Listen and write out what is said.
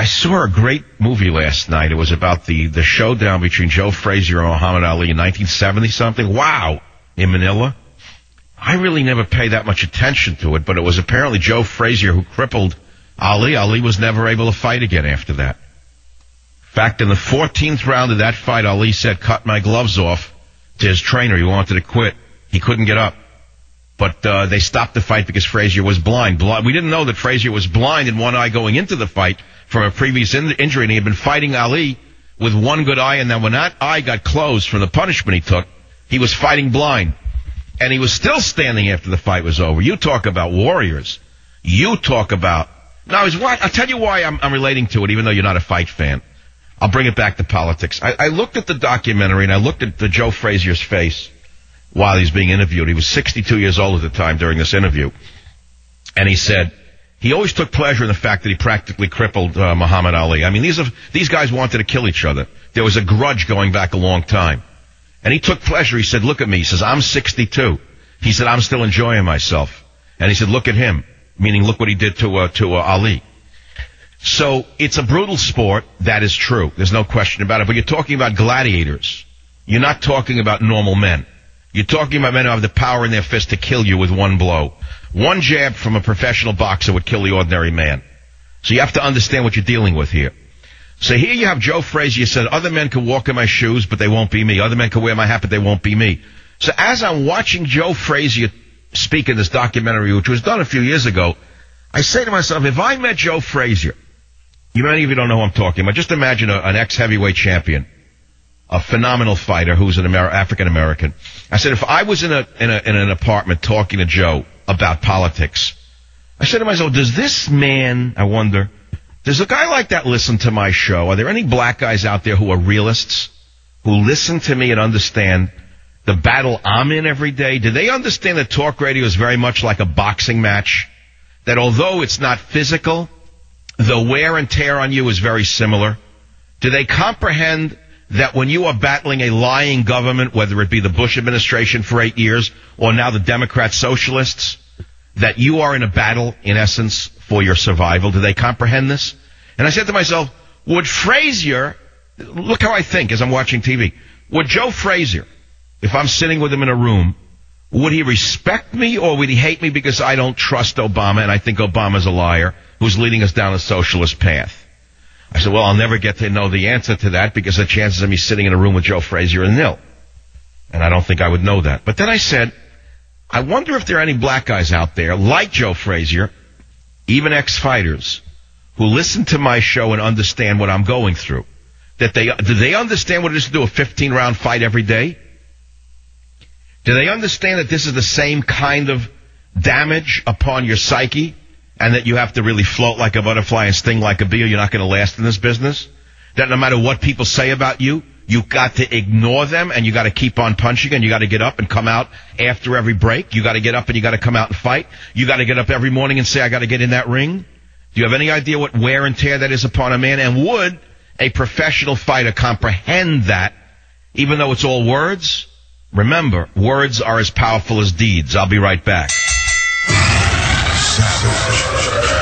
I saw a great movie last night. It was about the showdown between Joe Frazier and Muhammad Ali in 1970-something. Wow, in Manila. I really never paid that much attention to it, but it was apparently Joe Frazier who crippled Ali. Ali was never able to fight again after that. In fact, in the 14th round of that fight, Ali said, cut my gloves off to his trainer. He wanted to quit. He couldn't get up. But they stopped the fight because Frazier was blind. We didn't know that Frazier was blind in one eye going into the fight from a previous injury, and he had been fighting Ali with one good eye, and then when that eye got closed from the punishment he took, he was fighting blind. And he was still standing after the fight was over. You talk about warriors. You talk about... Now, I'll tell you why I'm relating to it, even though you're not a fight fan. I'll bring it back to politics. I looked at the documentary, and I looked at the Joe Frazier's face while he's being interviewed. He was 62 years old at the time during this interview. And he said he always took pleasure in the fact that he practically crippled Muhammad Ali. I mean, these guys wanted to kill each other. There was a grudge going back a long time. And he took pleasure. He said, look at me. He says, I'm 62. He said, I'm still enjoying myself. And he said, look at him, meaning look what he did to Ali. So it's a brutal sport. That is true. There's no question about it. But you're talking about gladiators. You're not talking about normal men. You're talking about men who have the power in their fist to kill you with one blow. One jab from a professional boxer would kill the ordinary man. So you have to understand what you're dealing with here. So here you have Joe Frazier said, other men can walk in my shoes, but they won't be me. Other men can wear my hat, but they won't be me. So as I'm watching Joe Frazier speak in this documentary, which was done a few years ago, I say to myself, if I met Joe Frazier, many of you don't know who I'm talking about, just imagine an ex-heavyweight champion, a phenomenal fighter who's an African-American. I said, if I was in an apartment talking to Joe about politics, I said to myself, does this man, I wonder, does a guy like that listen to my show? Are there any black guys out there who are realists, who listen to me and understand the battle I'm in every day? Do they understand that talk radio is very much like a boxing match? That although it's not physical, the wear and tear on you is very similar? Do they comprehend that when you are battling a lying government, whether it be the Bush administration for 8 years or now the Democrat socialists, that you are in a battle, in essence, for your survival? Do they comprehend this? And I said to myself, would Frazier, look how I think as I'm watching TV, would Joe Frazier, if I'm sitting with him in a room, would he respect me or would he hate me because I don't trust Obama and I think Obama's a liar who's leading us down a socialist path? I said, well, I'll never get to know the answer to that because the chances of me sitting in a room with Joe Frazier are nil. And I don't think I would know that. But then I said, I wonder if there are any black guys out there like Joe Frazier, even ex-fighters, who listen to my show and understand what I'm going through. Do they understand what it is to do a 15-round fight every day? Do they understand that this is the same kind of damage upon your psyche and that you have to really float like a butterfly and sting like a bee or you're not going to last in this business? That no matter what people say about you, you've got to ignore them and you got to keep on punching and you got to get up and come out after every break. You got to get up and you got to come out and fight. You got to get up every morning and say, I got to get in that ring. Do you have any idea what wear and tear that is upon a man? And would a professional fighter comprehend that, even though it's all words? Remember, words are as powerful as deeds. I'll be right back. Savage.